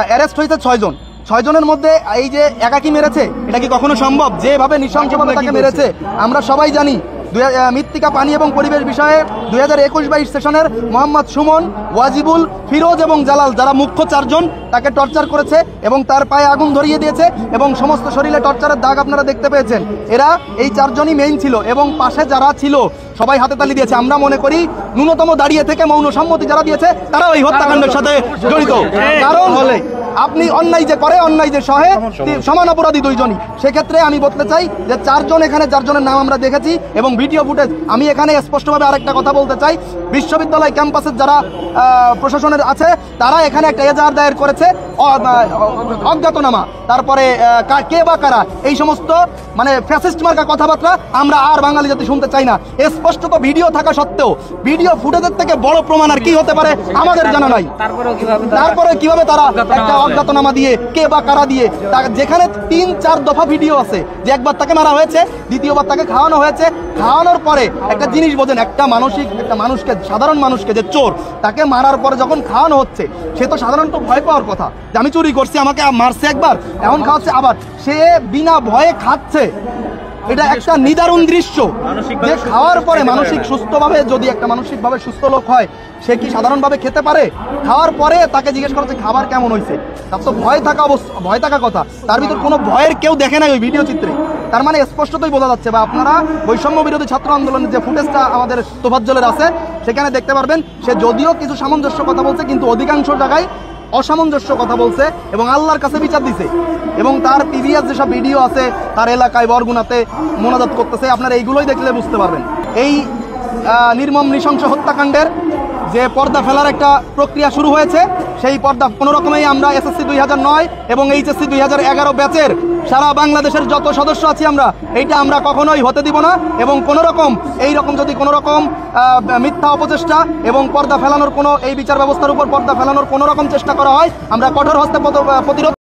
Arrest হয়েছে 6 জন। 6 জনের মধ্যে এই যে একাকি মেরেছে, এটা কি কখনো সম্ভব? যেভাবে নৃশংসভাবে তাকে মেরেছে আমরা সবাই জানি। মৃত্তিকা, পানি এবং পরিবেশ বিষয়ে 2021-22 সেশনের মোহাম্মদ সুমন, ওয়াজিবুল, ফিরোজ এবং জালাল, যারা মুখ্য 4 জন, তাকে টর্চার করেছে এবং তার পায়ে আগুন ধরিয়ে দিয়েছে এবং সমস্ত শরীরে টর্চারের দাগ আপনারা দেখতে পেয়েছেন। এরা এই 4 জনই মেইন ছিল এবং পাশে যারা ছিল সবাই হাতে তালি দিয়েছে। আমরা মনে করি ন্যূনতম দাঁড়িয়ে থেকে মৌন সম্মতি যারা দিয়েছে তারা ওই হত্যাকাণ্ডের সাথে জড়িত। কারণ আপনি অন্যায় যে করে, অন্যায় যে সহে, সমান অপরাধী 2 জনই। সেক্ষেত্রে আমি বলতে চাই যে 4 জন, এখানে 4 জনের নাম আমরা দেখেছি এবং ভিডিও ফুটেজ। আমি এখানে স্পষ্টভাবে আরেকটা কথা বলতে চাই, বিশ্ববিদ্যালয় ক্যাম্পাসের যারা প্রশাসনের আছে তারা এখানে একটা এজাহার দায়ের করেছে অজ্ঞাতনামা, তারপরে কে বা কারা, এই সমস্ত মানে ফ্যাসিস্ট মার্কা কথাবার্তা আমরা আর বাঙালি জাতি শুনতে চাই না। স্পষ্টত ভিডিও থাকা সত্ত্বেও ভিডিও ফুটেজের থেকে বড় প্রমাণ আর কি হতে পারে আমাদের জানা নাই। তারপরে কিভাবে তারা একটা অজ্ঞাতনামা দিয়ে, কে বা কারা দিয়ে, যেখানে 3-4 দফা ভিডিও আছে যে একবার তাকে মারা হয়েছে, দ্বিতীয়বার তাকে খাওয়ানো হয়েছে। খাওয়ানোর পরে একটা জিনিস বোঝেন, একটা মানুষকে, সাধারণ মানুষকে যে চোর, তাকে মারার পরে যখন খাওয়ানো হচ্ছে, সে তো সাধারণত ভয় পাওয়ার কথা যে আমি চুরি করছি, আমাকে মারছে একবার, এখন খাওয়াচ্ছে আবার, সে বিনা ভয়ে খাচ্ছে। এটা একটা নিদারুণ দৃশ্য যে খাওয়ার পরে মানসিক সুস্থভাবে, যদি একটা মানসিকভাবে সুস্থ লোক হয়, সে কি সাধারণভাবে খেতে পারে? খাওয়ার পরে তাকে জিজ্ঞেস করা যে খাবার কেমন হয়েছে, তার তো ভয় থাকা কথা। তার ভিতর কোনো ভয়ের কেউ দেখে নাই ওই ভিডিও চিত্রে। তার মানে স্পষ্টতই বোঝা যাচ্ছে, বা আপনারা বৈষম্য বিরোধী ছাত্র আন্দোলনের যে ফুটেজটা আমাদের তোফাজ্জলের আছে সেখানে দেখতে পারবেন, সে যদিও কিছু সামঞ্জস্য কথা বলছে কিন্তু অধিকাংশ জায়গায় অসামঞ্জস্য কথা বলছে এবং আল্লাহর কাছে বিচার দিছে। এবং তার প্রিভিয়াস যেসব ভিডিও আছে, তার এলাকায় বরগুনাতে মোনাজাত করতেছে, আপনারা এইগুলোই দেখলে বুঝতে পারবেন। এই নির্মম নৃশংস হত্যাকাণ্ডের যে পর্দা ফেলার একটা প্রক্রিয়া শুরু হয়েছে, সেই পর্দা কোনো রকমেই আমরা এসএসসি 2009 এবং এইচএসসি 2011 ব্যাচের সারা বাংলাদেশের যত সদস্য আছি এইটা আমরা কখনোই হতে দিব না। এবং কোনো রকম এইরকম যদি কোনো রকম মিথ্যা অপচেষ্টা এবং পর্দা ফেলানোর কোনো, এই বিচার ব্যবস্থার উপর পর্দা ফেলানোর কোনো রকম চেষ্টা করা হয়, আমরা কঠোর হস্তে প্রতিরোধ